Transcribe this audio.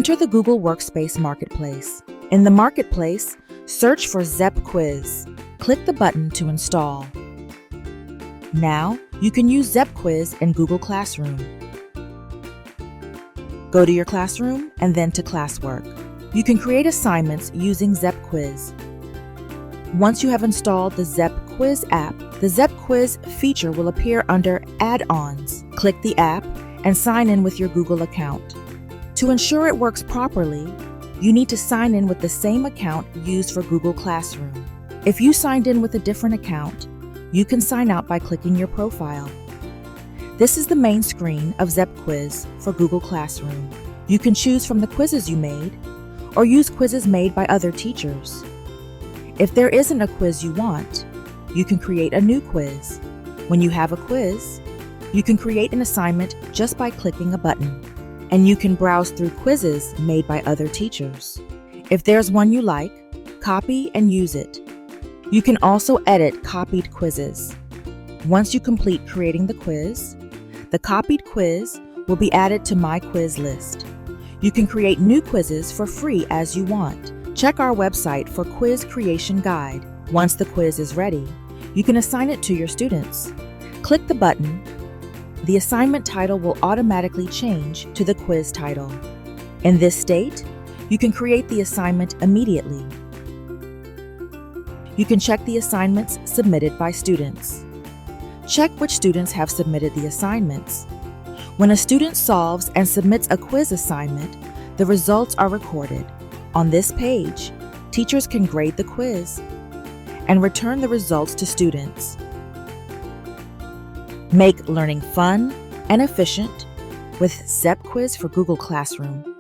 Enter the Google Workspace Marketplace. In the Marketplace, search for ZEP Quiz. Click the button to install. Now, you can use ZEP Quiz in Google Classroom. Go to your classroom and then to classwork. You can create assignments using ZEP Quiz. Once you have installed the ZEP Quiz app, the ZEP Quiz feature will appear under Add-ons. Click the app and sign in with your Google account. To ensure it works properly, you need to sign in with the same account used for Google Classroom. If you signed in with a different account, you can sign out by clicking your profile. This is the main screen of ZEP Quiz for Google Classroom. You can choose from the quizzes you made or use quizzes made by other teachers. If there isn't a quiz you want, you can create a new quiz. When you have a quiz, you can create an assignment just by clicking a button, and you can browse through quizzes made by other teachers. If there's one you like, copy and use it. You can also edit copied quizzes. Once you complete creating the quiz, the copied quiz will be added to My Quiz list. You can create new quizzes for free as you want. Check our website for quiz creation guide. Once the quiz is ready, you can assign it to your students. Click the button. The assignment title will automatically change to the quiz title. In this state, you can create the assignment immediately. You can check the assignments submitted by students. Check which students have submitted the assignments. When a student solves and submits a quiz assignment, the results are recorded. On this page, teachers can grade the quiz and return the results to students. Make learning fun and efficient with ZEP Quiz for Google Classroom.